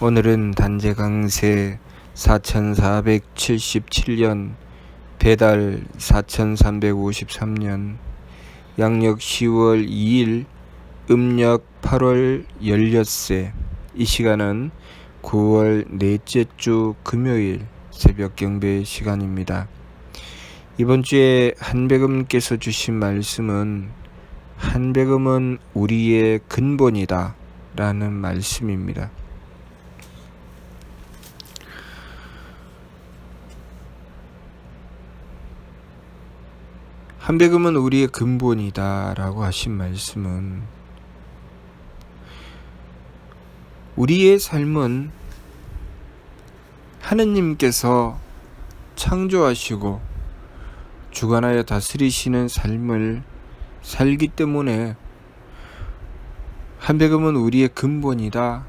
오늘은 단재강세 4477년 배달 4353년 양력 10월 2일 음력 8월 16세. 이 시간은 9월 넷째 주 금요일 새벽 경배 시간입니다. 이번 주에 한백음께서 주신 말씀은 한백음은 우리의 근본이다 라는 말씀입니다. 한백음은 우리의 근본이다 라고 하신 말씀은 우리의 삶은 하느님께서 창조하시고 주관하여 다스리시는 삶을 살기 때문에 한백음은 우리의 근본이다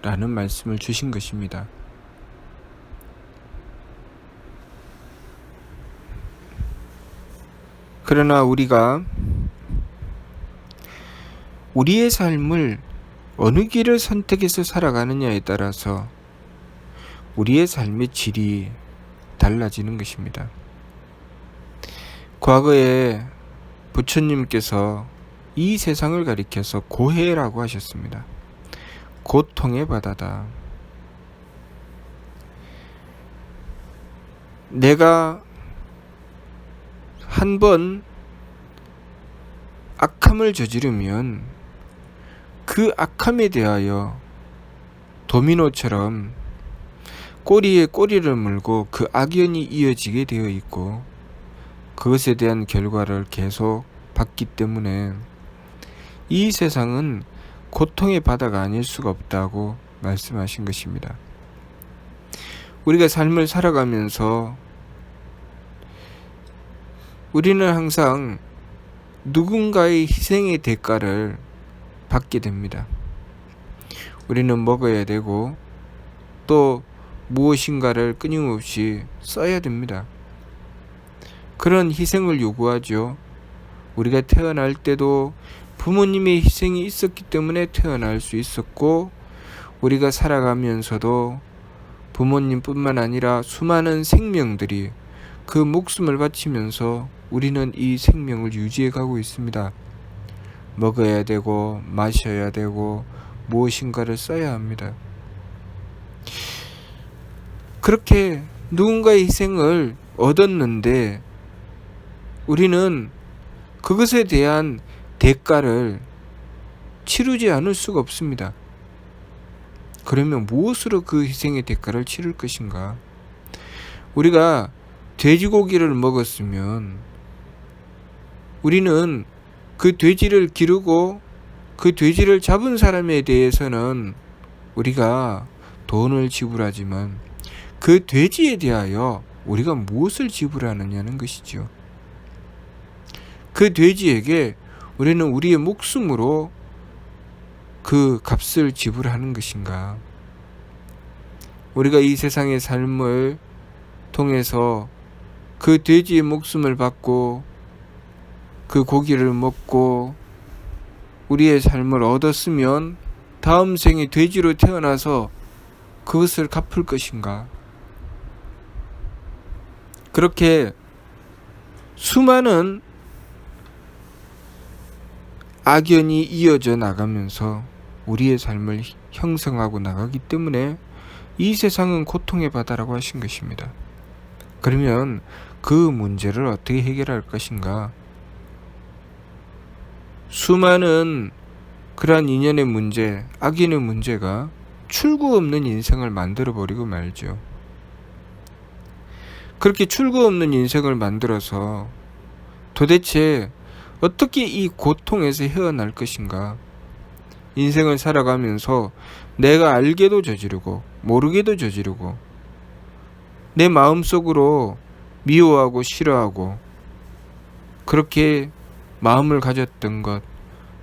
라는 말씀을 주신 것입니다. 그러나 우리가 우리의 삶을 어느 길을 선택해서 살아가느냐에 따라서 우리의 삶의 질이 달라지는 것입니다. 과거에 부처님께서 이 세상을 가리켜서 고해라고 하셨습니다. 고통의 바다다. 내가 한번 악함을 저지르면 그 악함에 대하여 도미노처럼 꼬리에 꼬리를 물고 그 악연이 이어지게 되어 있고 그것에 대한 결과를 계속 받기 때문에 이 세상은 고통의 바다가 아닐 수가 없다고 말씀하신 것입니다. 우리가 삶을 살아가면서 우리는 항상 누군가의 희생의 대가를 받게 됩니다. 우리는 먹어야 되고 또 무엇인가를 끊임없이 써야 됩니다. 그런 희생을 요구하죠. 우리가 태어날 때도 부모님의 희생이 있었기 때문에 태어날 수 있었고 우리가 살아가면서도 부모님뿐만 아니라 수많은 생명들이 그 목숨을 바치면서 우리는 이 생명을 유지해 가고 있습니다. 먹어야 되고 마셔야 되고 무엇인가를 써야 합니다. 그렇게 누군가의 희생을 얻었는데 우리는 그것에 대한 대가를 치르지 않을 수가 없습니다. 그러면 무엇으로 그 희생의 대가를 치를 것인가? 우리가 돼지고기를 먹었으면 우리는 그 돼지를 기르고 그 돼지를 잡은 사람에 대해서는 우리가 돈을 지불하지만 그 돼지에 대하여 우리가 무엇을 지불하느냐는 것이죠. 그 돼지에게 우리는 우리의 목숨으로 그 값을 지불하는 것인가? 우리가 이 세상의 삶을 통해서 그 돼지의 목숨을 받고 그 고기를 먹고 우리의 삶을 얻었으면 다음 생에 돼지로 태어나서 그것을 갚을 것인가? 그렇게 수많은 악연이 이어져 나가면서 우리의 삶을 형성하고 나가기 때문에 이 세상은 고통의 바다라고 하신 것입니다. 그러면 그 문제를 어떻게 해결할 것인가? 수많은 그러한 인연의 문제, 악인의 문제가 출구 없는 인생을 만들어버리고 말죠. 그렇게 출구 없는 인생을 만들어서 도대체 어떻게 이 고통에서 헤어날 것인가? 인생을 살아가면서 내가 알게도 저지르고 모르게도 저지르고 내 마음속으로 미워하고 싫어하고 그렇게 마음을 가졌던 것,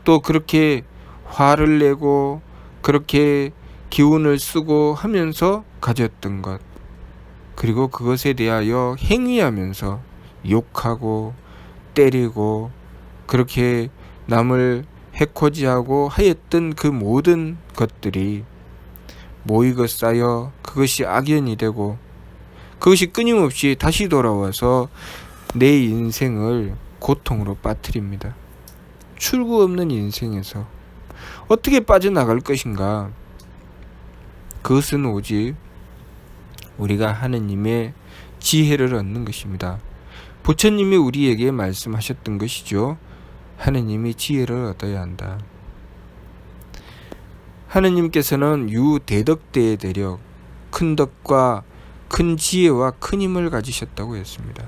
또 그렇게 화를 내고 그렇게 기운을 쓰고 하면서 가졌던 것, 그리고 그것에 대하여 행위하면서 욕하고 때리고 그렇게 남을 해코지하고 하였던 그 모든 것들이 모이고 쌓여 그것이 악연이 되고 그것이 끊임없이 다시 돌아와서 내 인생을 고통으로 빠뜨립니다. 출구 없는 인생에서 어떻게 빠져나갈 것인가? 그것은 오직 우리가 하느님의 지혜를 얻는 것입니다. 부처님이 우리에게 말씀하셨던 것이죠. 하느님이 지혜를 얻어야 한다. 하느님께서는 유대덕대의 대력, 큰 덕과 큰 지혜와 큰 힘을 가지셨다고 했습니다.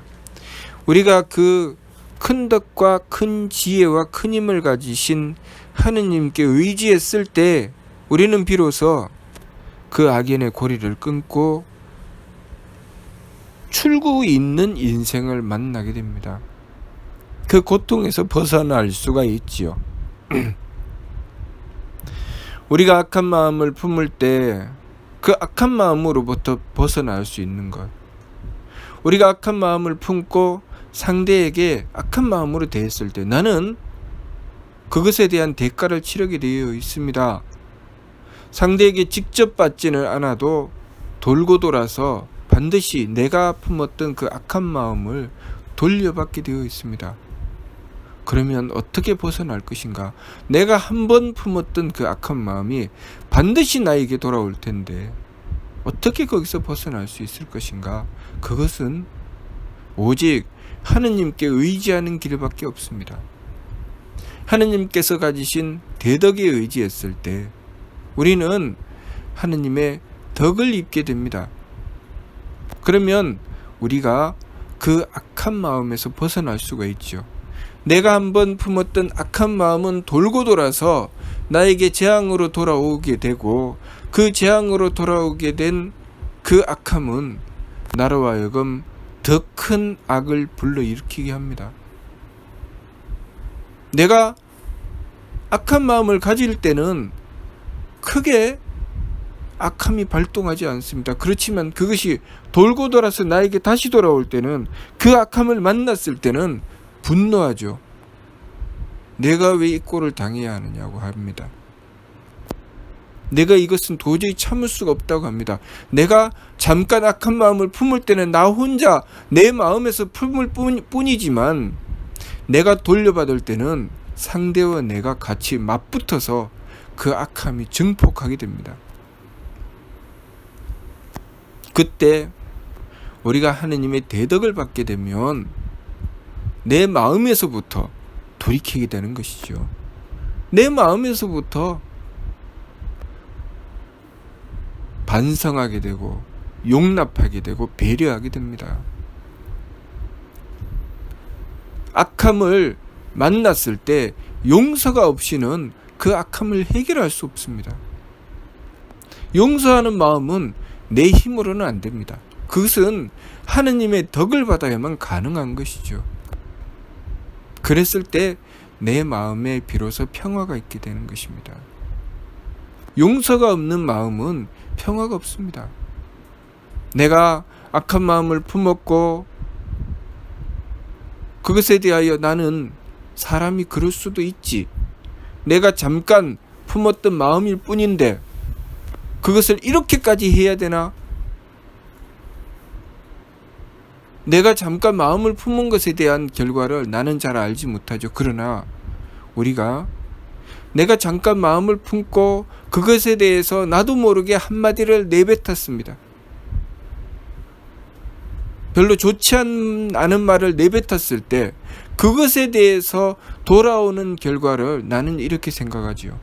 우리가 그 큰 덕과 큰 지혜와 큰 힘을 가지신 하느님께 의지했을 때 우리는 비로소 그 악연의 고리를 끊고 출구 있는 인생을 만나게 됩니다. 그 고통에서 벗어날 수가 있지요. 우리가 악한 마음을 품을 때 그 악한 마음으로부터 벗어날 수 있는 것. 우리가 악한 마음을 품고 상대에게 악한 마음으로 대했을 때 나는 그것에 대한 대가를 치르게 되어 있습니다. 상대에게 직접 받지는 않아도 돌고 돌아서 반드시 내가 품었던 그 악한 마음을 돌려받게 되어 있습니다. 그러면 어떻게 벗어날 것인가? 내가 한 번 품었던 그 악한 마음이 반드시 나에게 돌아올 텐데 어떻게 거기서 벗어날 수 있을 것인가? 그것은 오직 하느님께 의지하는 길밖에 없습니다. 하느님께서 가지신 대덕에 의지했을 때 우리는 하느님의 덕을 입게 됩니다. 그러면 우리가 그 악한 마음에서 벗어날 수가 있죠. 내가 한번 품었던 악한 마음은 돌고 돌아서 나에게 재앙으로 돌아오게 되고 그 재앙으로 돌아오게 된 그 악함은 나로 하여금 더 큰 악을 불러일으키게 합니다. 내가 악한 마음을 가질 때는 크게 악함이 발동하지 않습니다. 그렇지만 그것이 돌고 돌아서 나에게 다시 돌아올 때는 그 악함을 만났을 때는 분노하죠. 내가 왜 이 꼴을 당해야 하느냐고 합니다. 내가 이것은 도저히 참을 수가 없다고 합니다. 내가 잠깐 악한 마음을 품을 때는 나 혼자 내 마음에서 품을 뿐이지만 내가 돌려받을 때는 상대와 내가 같이 맞붙어서 그 악함이 증폭하게 됩니다. 그때 우리가 하느님의 대덕을 받게 되면 내 마음에서부터 돌이키게 되는 것이죠. 내 마음에서부터 반성하게 되고 용납하게 되고 배려하게 됩니다. 악함을 만났을 때 용서가 없이는 그 악함을 해결할 수 없습니다. 용서하는 마음은 내 힘으로는 안 됩니다. 그것은 하느님의 덕을 받아야만 가능한 것이죠. 그랬을 때 내 마음에 비로소 평화가 있게 되는 것입니다. 용서가 없는 마음은 평화가 없습니다. 내가 악한 마음을 품었고 그것에 대하여 나는 사람이 그럴 수도 있지. 내가 잠깐 품었던 마음일 뿐인데 그것을 이렇게까지 해야 되나? 내가 잠깐 마음을 품은 것에 대한 결과를 나는 잘 알지 못하죠. 그러나 우리가 내가 잠깐 마음을 품고 그것에 대해서 나도 모르게 한마디를 내뱉었습니다. 별로 좋지 않은 말을 내뱉었을 때 그것에 대해서 돌아오는 결과를 나는 이렇게 생각하지요.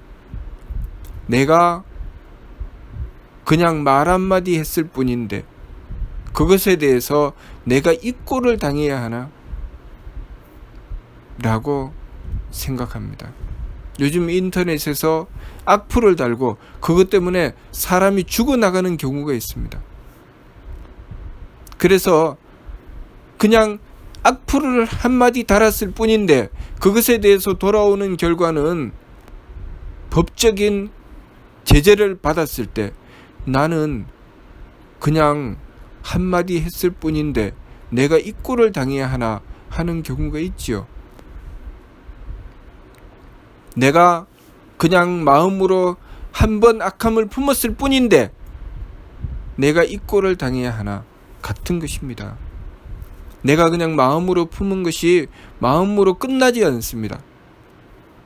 내가 그냥 말 한마디 했을 뿐인데 그것에 대해서 내가 이 꼴을 당해야 하나? 라고 생각합니다. 요즘 인터넷에서 악플을 달고 그것 때문에 사람이 죽어나가는 경우가 있습니다. 그래서 그냥 악플을 한마디 달았을 뿐인데 그것에 대해서 돌아오는 결과는 법적인 제재를 받았을 때 나는 그냥 한마디 했을 뿐인데 내가 이 꼴을 당해야 하나 하는 경우가 있지요. 내가 그냥 마음으로 한 번 악함을 품었을 뿐인데 내가 이 꼴을 당해야 하나 같은 것입니다. 내가 그냥 마음으로 품은 것이 마음으로 끝나지 않습니다.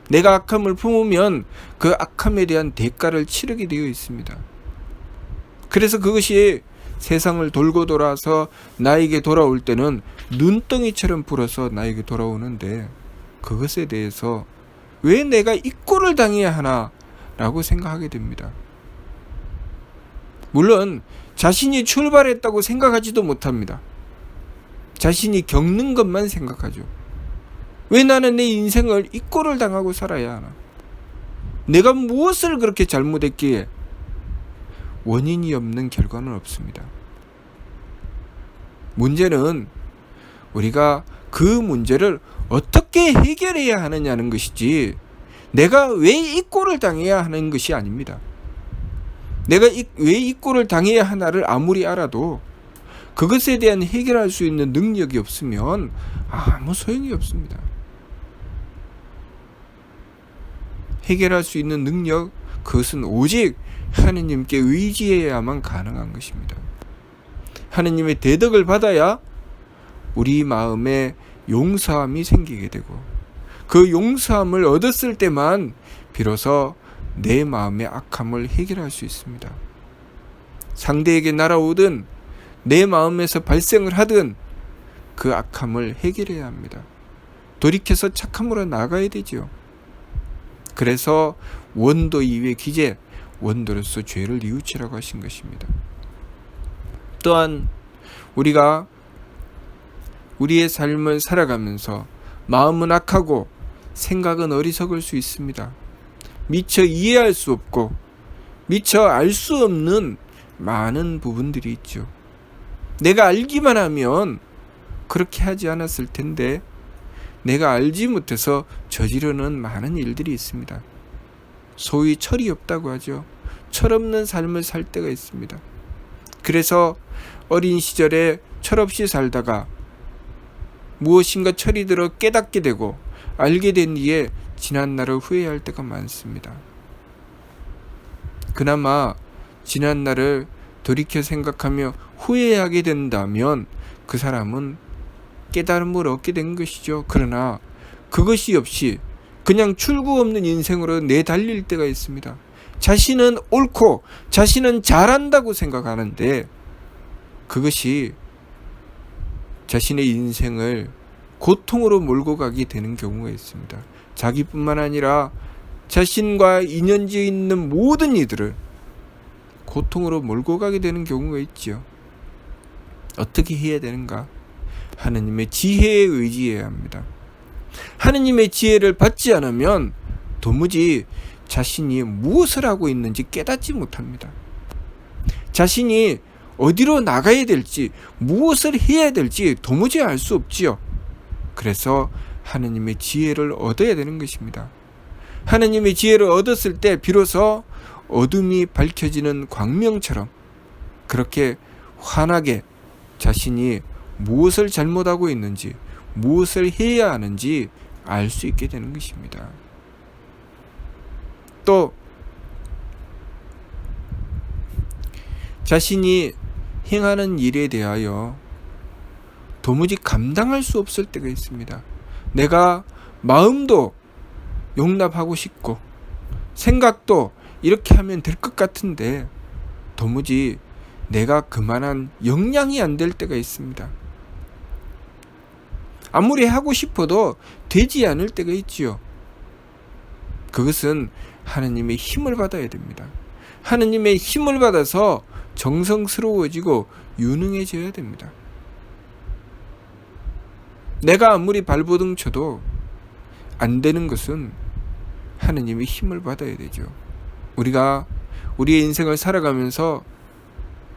내가 악함을 품으면 그 악함에 대한 대가를 치르게 되어 있습니다. 그래서 그것이 세상을 돌고 돌아서 나에게 돌아올 때는 눈덩이처럼 불어서 나에게 돌아오는데, 그것에 대해서 왜 내가 이 꼴을 당해야 하나 라고 생각하게 됩니다. 물론 자신이 출발했다고 생각하지도 못합니다. 자신이 겪는 것만 생각하죠. 왜 나는 내 인생을 이 꼴을 당하고 살아야 하나? 내가 무엇을 그렇게 잘못했기에? 원인이 없는 결과는 없습니다. 문제는 우리가 그 문제를 어떻게 해결해야 하느냐는 것이지, 내가 왜 이 꼴을 당해야 하는 것이 아닙니다. 내가 왜 이 꼴을 당해야 하나를 아무리 알아도 그것에 대한 해결할 수 있는 능력이 없으면 아무 소용이 없습니다. 해결할 수 있는 능력, 그것은 오직 하느님께 의지해야만 가능한 것입니다. 하느님의 대덕을 받아야 우리 마음에 용서함이 생기게 되고, 그 용서함을 얻었을 때만 비로소 내 마음의 악함을 해결할 수 있습니다. 상대에게 날아오든 내 마음에서 발생을 하든 그 악함을 해결해야 합니다. 돌이켜서 착함으로 나가야 되지요. 그래서 원도 이외 기재, 원도로서 죄를 뉘우치라고 하신 것입니다. 또한 우리가 우리의 삶을 살아가면서 마음은 악하고 생각은 어리석을 수 있습니다. 미처 이해할 수 없고 미처 알 수 없는 많은 부분들이 있죠. 내가 알기만 하면 그렇게 하지 않았을 텐데, 내가 알지 못해서 저지르는 많은 일들이 있습니다. 소위 철이 없다고 하죠. 철없는 삶을 살 때가 있습니다. 그래서 어린 시절에 철없이 살다가 무엇인가 철이 들어 깨닫게 되고 알게 된 뒤에 지난 날을 후회할 때가 많습니다. 그나마 지난 날을 돌이켜 생각하며 후회하게 된다면 그 사람은 깨달음을 얻게 된 것이죠. 그러나 그것이 없이 그냥 출구 없는 인생으로 내달릴 때가 있습니다. 자신은 옳고 자신은 잘한다고 생각하는데 그것이 자신의 인생을 고통으로 몰고 가게 되는 경우가 있습니다. 자기뿐만 아니라 자신과 인연지어 있는 모든 이들을 고통으로 몰고 가게 되는 경우가 있죠. 어떻게 해야 되는가? 하느님의 지혜에 의지해야 합니다. 하느님의 지혜를 받지 않으면 도무지 자신이 무엇을 하고 있는지 깨닫지 못합니다. 자신이 어디로 나가야 될지, 무엇을 해야 될지 도무지 알 수 없지요. 그래서 하느님의 지혜를 얻어야 되는 것입니다. 하느님의 지혜를 얻었을 때 비로소 어둠이 밝혀지는 광명처럼 그렇게 환하게 자신이 무엇을 잘못하고 있는지, 무엇을 해야 하는지 알 수 있게 되는 것입니다. 또 자신이 행하는 일에 대하여 도무지 감당할 수 없을 때가 있습니다. 내가 마음도 용납하고 싶고 생각도 이렇게 하면 될 것 같은데 도무지 내가 그만한 역량이 안 될 때가 있습니다. 아무리 하고 싶어도 되지 않을 때가 있지요. 그것은 하느님의 힘을 받아야 됩니다. 하느님의 힘을 받아서 정성스러워지고 유능해져야 됩니다. 내가 아무리 발버둥 쳐도 안 되는 것은 하느님의 힘을 받아야 되죠. 우리가 우리의 인생을 살아가면서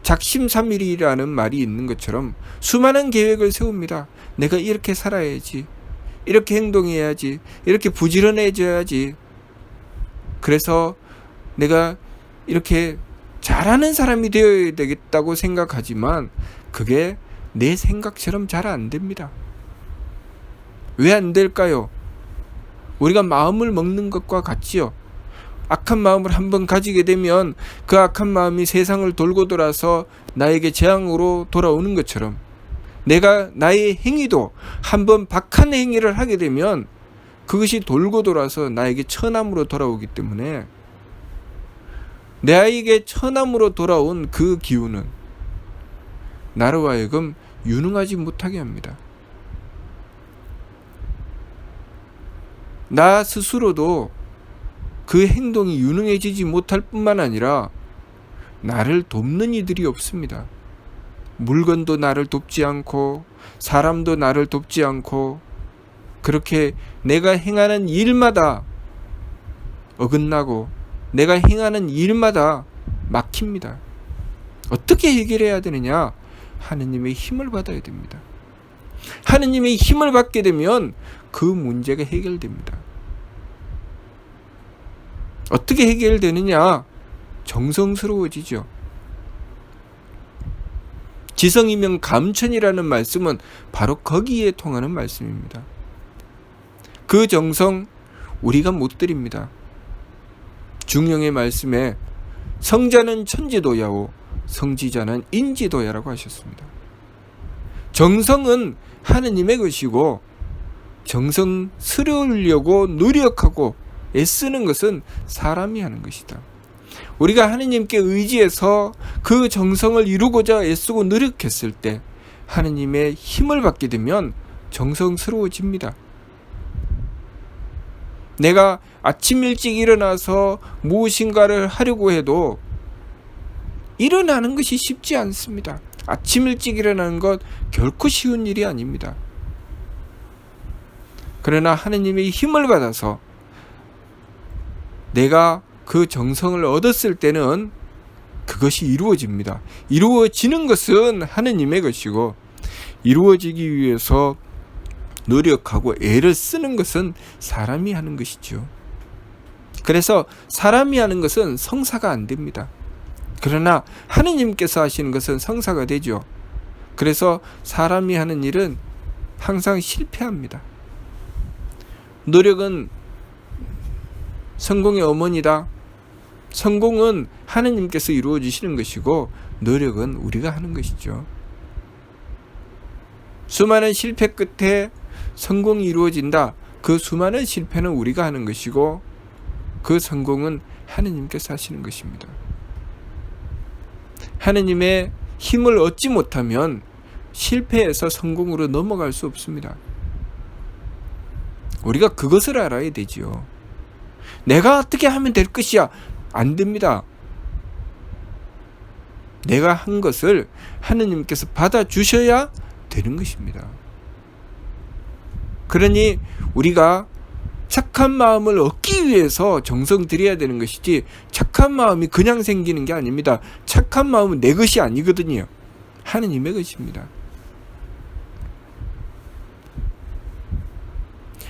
작심삼일이라는 말이 있는 것처럼 수많은 계획을 세웁니다. 내가 이렇게 살아야지, 이렇게 행동해야지, 이렇게 부지런해져야지, 그래서 내가 이렇게 잘하는 사람이 되어야 되겠다고 생각하지만 그게 내 생각처럼 잘 안 됩니다. 왜 안 될까요? 우리가 마음을 먹는 것과 같지요. 악한 마음을 한번 가지게 되면 그 악한 마음이 세상을 돌고 돌아서 나에게 재앙으로 돌아오는 것처럼, 내가 나의 행위도 한번 박한 행위를 하게 되면 그것이 돌고 돌아서 나에게 천함으로 돌아오기 때문에, 나에게 천함으로 돌아온 그 기운은 나로 하여금 유능하지 못하게 합니다. 나 스스로도 그 행동이 유능해지지 못할 뿐만 아니라 나를 돕는 이들이 없습니다. 물건도 나를 돕지 않고 사람도 나를 돕지 않고, 그렇게 내가 행하는 일마다 어긋나고 내가 행하는 일마다 막힙니다. 어떻게 해결해야 되느냐? 하느님의 힘을 받아야 됩니다. 하느님의 힘을 받게 되면 그 문제가 해결됩니다. 어떻게 해결되느냐? 정성스러워지죠. 지성이면 감천이라는 말씀은 바로 거기에 통하는 말씀입니다. 그 정성 우리가 못 드립니다. 중령의 말씀에 성자는 천지도야오 성지자는 인지도야라고 하셨습니다. 정성은 하느님의 것이고 정성스러우려고 노력하고 애쓰는 것은 사람이 하는 것이다. 우리가 하느님께 의지해서 그 정성을 이루고자 애쓰고 노력했을 때 하느님의 힘을 받게 되면 정성스러워집니다. 내가 아침 일찍 일어나서 무엇인가를 하려고 해도 일어나는 것이 쉽지 않습니다. 아침 일찍 일어나는 것 결코 쉬운 일이 아닙니다. 그러나 하느님의 힘을 받아서 내가 그 정성을 얻었을 때는 그것이 이루어집니다. 이루어지는 것은 하느님의 것이고, 이루어지기 위해서 노력하고 애를 쓰는 것은 사람이 하는 것이죠. 그래서 사람이 하는 것은 성사가 안 됩니다. 그러나 하느님께서 하시는 것은 성사가 되죠. 그래서 사람이 하는 일은 항상 실패합니다. 노력은 성공의 어머니다. 성공은 하느님께서 이루어 주시는 것이고 노력은 우리가 하는 것이죠. 수많은 실패 끝에 성공이 이루어진다. 그 수많은 실패는 우리가 하는 것이고 그 성공은 하느님께서 하시는 것입니다. 하느님의 힘을 얻지 못하면 실패해서 성공으로 넘어갈 수 없습니다. 우리가 그것을 알아야 되지요. 내가 어떻게 하면 될 것이야. 안 됩니다. 내가 한 것을 하느님께서 받아주셔야 되는 것입니다. 그러니 우리가 착한 마음을 얻기 위해서 정성 들여야 되는 것이지 착한 마음이 그냥 생기는 게 아닙니다. 착한 마음은 내 것이 아니거든요. 하느님의 것입니다.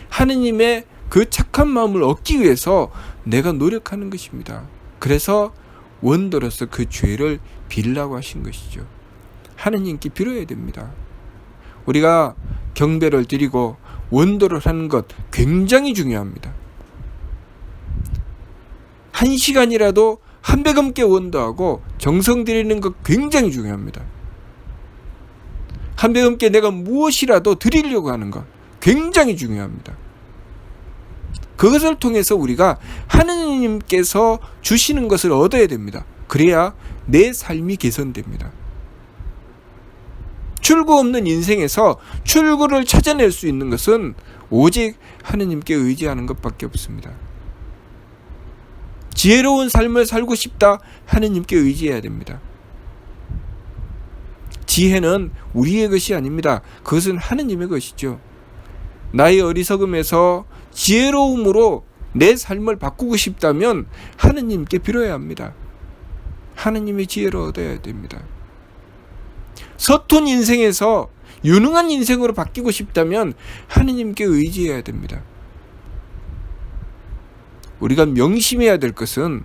하느님의 그 착한 마음을 얻기 위해서 내가 노력하는 것입니다. 그래서 원도로서 그 죄를 빌라고 하신 것이죠. 하느님께 빌어야 됩니다. 우리가 경배를 드리고 원도를 하는 것 굉장히 중요합니다. 1시간이라도 한 배 넘게 원도하고 정성 드리는 것 굉장히 중요합니다. 한 배 넘게 내가 무엇이라도 드리려고 하는 것 굉장히 중요합니다. 그것을 통해서 우리가 하느님께서 주시는 것을 얻어야 됩니다. 그래야 내 삶이 개선됩니다. 출구 없는 인생에서 출구를 찾아낼 수 있는 것은 오직 하느님께 의지하는 것밖에 없습니다. 지혜로운 삶을 살고 싶다. 하느님께 의지해야 됩니다. 지혜는 우리의 것이 아닙니다. 그것은 하느님의 것이죠. 나의 어리석음에서 지혜로움으로 내 삶을 바꾸고 싶다면 하느님께 빌어야 합니다. 하느님의 지혜를 얻어야 됩니다. 서툰 인생에서 유능한 인생으로 바뀌고 싶다면 하느님께 의지해야 됩니다. 우리가 명심해야 될 것은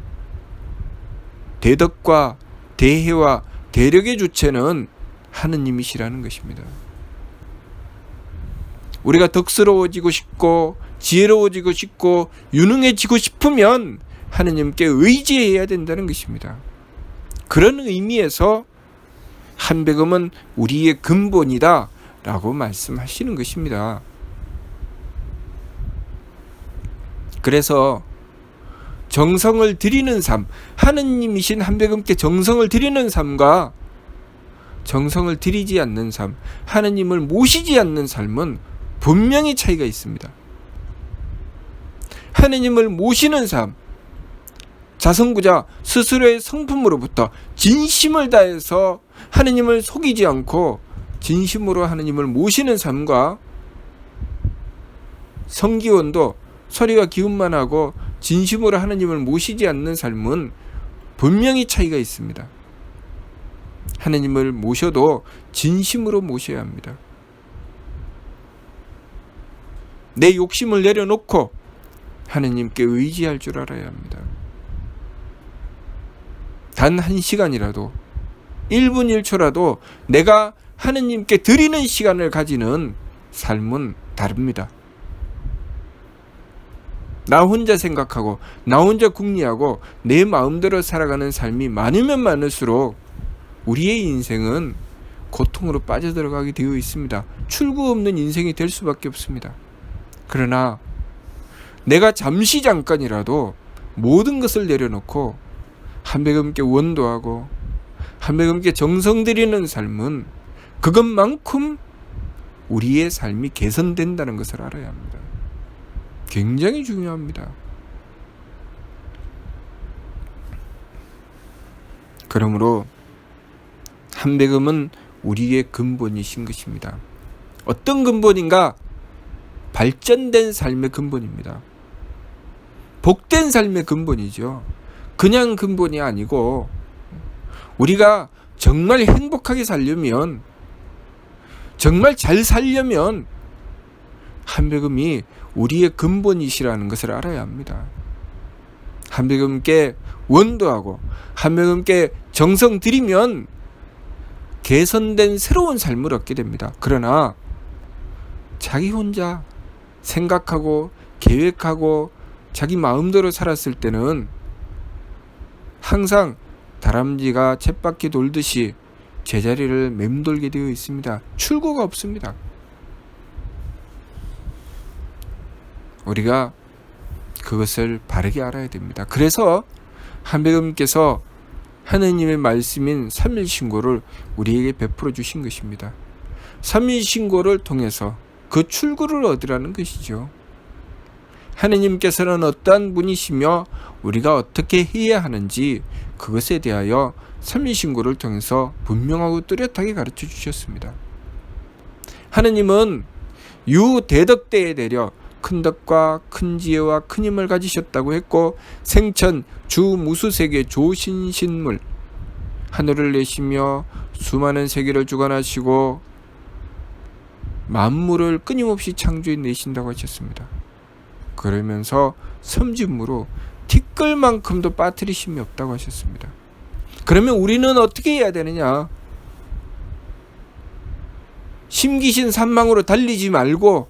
대덕과 대혜와 대력의 주체는 하느님이시라는 것입니다. 우리가 덕스러워지고 싶고 지혜로워지고 싶고 유능해지고 싶으면 하느님께 의지해야 된다는 것입니다. 그런 의미에서 한백음은 우리의 근본이다 라고 말씀하시는 것입니다. 그래서 정성을 드리는 삶, 하느님이신 한백음께 정성을 드리는 삶과 정성을 드리지 않는 삶, 하느님을 모시지 않는 삶은 분명히 차이가 있습니다. 하느님을 모시는 삶, 자성구자 스스로의 성품으로부터 진심을 다해서 하느님을 속이지 않고 진심으로 하느님을 모시는 삶과 성기원도 서리와 기운만 하고 진심으로 하느님을 모시지 않는 삶은 분명히 차이가 있습니다. 하느님을 모셔도 진심으로 모셔야 합니다. 내 욕심을 내려놓고 하느님께 의지할 줄 알아야 합니다. 단 1시간이라도 1분 1초라도 내가 하느님께 드리는 시간을 가지는 삶은 다릅니다. 나 혼자 생각하고 나 혼자 궁리하고 내 마음대로 살아가는 삶이 많으면 많을수록 우리의 인생은 고통으로 빠져들어가게 되어 있습니다. 출구 없는 인생이 될 수밖에 없습니다. 그러나 내가 잠깐이라도 모든 것을 내려놓고 한백음께 원도하고 한백음께 정성 들이는 삶은 그것만큼 우리의 삶이 개선된다는 것을 알아야 합니다. 굉장히 중요합니다. 그러므로 한백음은 우리의 근본이신 것입니다. 어떤 근본인가? 발전된 삶의 근본입니다. 복된 삶의 근본이죠. 그냥 근본이 아니고 우리가 정말 행복하게 살려면, 정말 잘 살려면 한백음이 우리의 근본이시라는 것을 알아야 합니다. 한백음께 원도하고 한백음께 정성 들이면 개선된 새로운 삶을 얻게 됩니다. 그러나 자기 혼자 생각하고 계획하고 자기 마음대로 살았을 때는 항상 다람쥐가 쳇바퀴 돌듯이 제자리를 맴돌게 되어 있습니다. 출구가 없습니다. 우리가 그것을 바르게 알아야 됩니다. 그래서 한백음께서 하느님의 말씀인 삼일신고를 우리에게 베풀어 주신 것입니다. 삼일신고를 통해서 그 출구를 얻으라는 것이죠. 하느님께서는 어떠한 분이시며 우리가 어떻게 해야 하는지 그것에 대하여 삼일신고를 통해서 분명하고 뚜렷하게 가르쳐 주셨습니다. 하느님은 유대덕대에 내려 큰 덕과 큰 지혜와 큰 힘을 가지셨다고 했고, 생천 주무수세계 조신신물, 하늘을 내시며 수많은 세계를 주관하시고 만물을 끊임없이 창조해 내신다고 하셨습니다. 그러면서 섬진무로 티끌만큼도 빠뜨리심이 없다고 하셨습니다. 그러면 우리는 어떻게 해야 되느냐? 심기신 산망으로 달리지 말고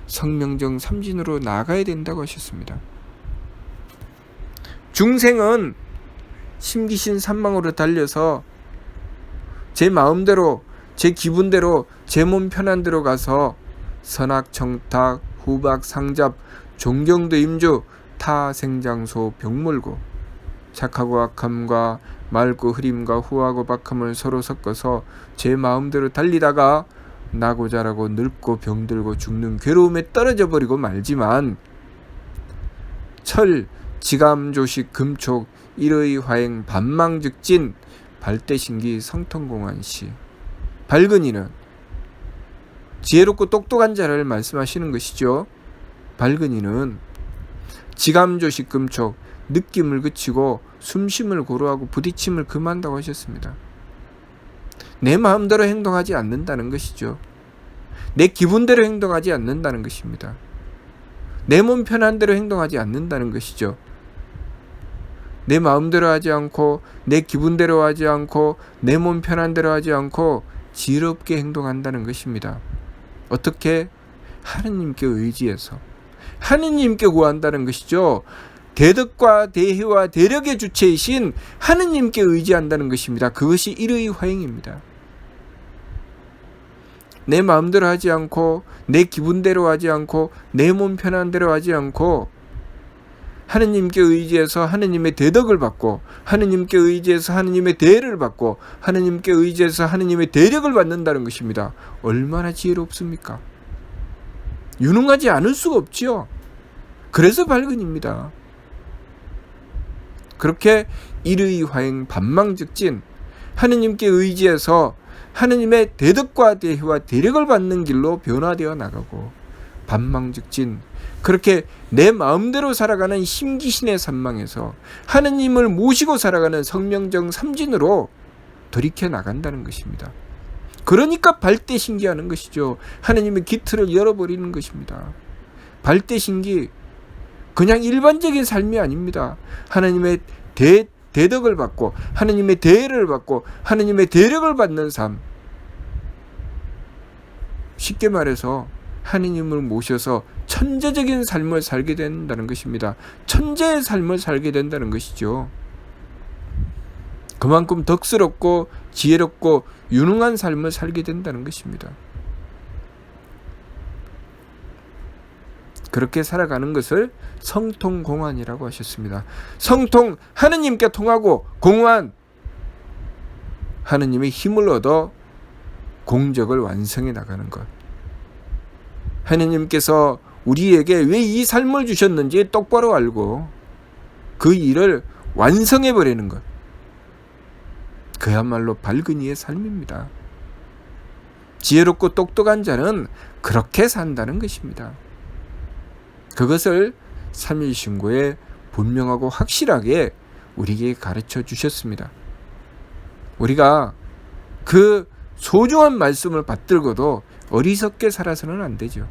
성명정 삼진으로 나가야 된다고 하셨습니다. 중생은 심기신 산망으로 달려서 제 마음대로, 제 기분대로, 제 몸 편한 대로 가서 선악, 청탁, 후박, 상잡, 존경도 임주, 타생장소, 병물고, 착하고 악함과 맑고 흐림과 후하고 박함을 서로 섞어서 제 마음대로 달리다가 나고 자라고 늙고 병들고 죽는 괴로움에 떨어져 버리고 말지만, 철, 지감조식, 금촉, 일의 화행, 반망즉진, 발대신기, 성통공안시. 밝은 이는 지혜롭고 똑똑한 자를 말씀하시는 것이죠. 밝은 이는 지감조식, 금촉, 느낌을 그치고 숨쉼을 고루하고 부딪힘을 금한다고 하셨습니다. 내 마음대로 행동하지 않는다는 것이죠. 내 기분대로 행동하지 않는다는 것입니다. 내 몸 편한 대로 행동하지 않는다는 것이죠. 내 마음대로 하지 않고, 내 기분대로 하지 않고, 내 몸 편한 대로 하지 않고 지혜롭게 행동한다는 것입니다. 어떻게? 하느님께 의지해서 하느님께 구한다는 것이죠. 대덕과 대희와 대력의 주체이신 하느님께 의지한다는 것입니다. 그것이 일의 화행입니다. 내 마음대로 하지 않고 내 기분대로 하지 않고 내 몸 편한 대로 하지 않고 하느님께 의지해서 하느님의 대덕을 받고 하느님께 의지해서 하느님의 대를 받고 하느님께 의지해서 하느님의 대력을 받는다는 것입니다. 얼마나 지혜롭습니까? 유능하지 않을 수가 없지요. 그래서 발근입니다. 그렇게 일의 화행 반망즉진 하느님께 의지해서 하느님의 대덕과 대희와 대력을 받는 길로 변화되어 나가고 반망즉진 그렇게 내 마음대로 살아가는 심기신의 산망에서 하느님을 모시고 살아가는 성명정 삼진으로 돌이켜 나간다는 것입니다. 그러니까 발대신기하는 것이죠. 하느님의 기틀을 열어버리는 것입니다. 발대신기 그냥 일반적인 삶이 아닙니다. 하느님의 대덕을 받고 하느님의 대를 받고 하느님의 대력을 받는 삶. 쉽게 말해서 하느님을 모셔서 천재적인 삶을 살게 된다는 것입니다. 천재의 삶을 살게 된다는 것이죠. 그만큼 덕스럽고 지혜롭고 유능한 삶을 살게 된다는 것입니다. 그렇게 살아가는 것을 성통공환이라고 하셨습니다. 성통, 하느님께 통하고 공환, 하느님의 힘을 얻어 공적을 완성해 나가는 것. 하느님께서 우리에게 왜 이 삶을 주셨는지 똑바로 알고 그 일을 완성해 버리는 것. 그야말로 밝은 이의 삶입니다. 지혜롭고 똑똑한 자는 그렇게 산다는 것입니다. 그것을 삼일신고에 분명하고 확실하게 우리에게 가르쳐 주셨습니다. 우리가 그 소중한 말씀을 받들고도 어리석게 살아서는 안 되죠.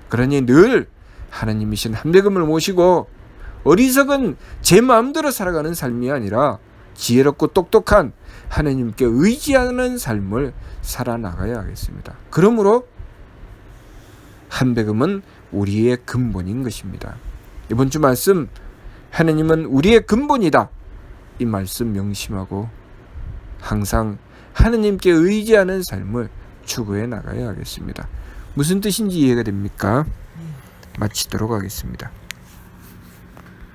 그러니 늘 하나님이신 한백음을 모시고 어리석은 제 마음대로 살아가는 삶이 아니라 지혜롭고 똑똑한 하나님께 의지하는 삶을 살아나가야 하겠습니다. 그러므로 한백음은 우리의 근본인 것입니다. 이번 주 말씀 하나님은 우리의 근본이다. 이 말씀 명심하고 항상 하나님께 의지하는 삶을 추구해 나가야 하겠습니다. 무슨 뜻인지 이해가 됩니까? 마치도록 하겠습니다.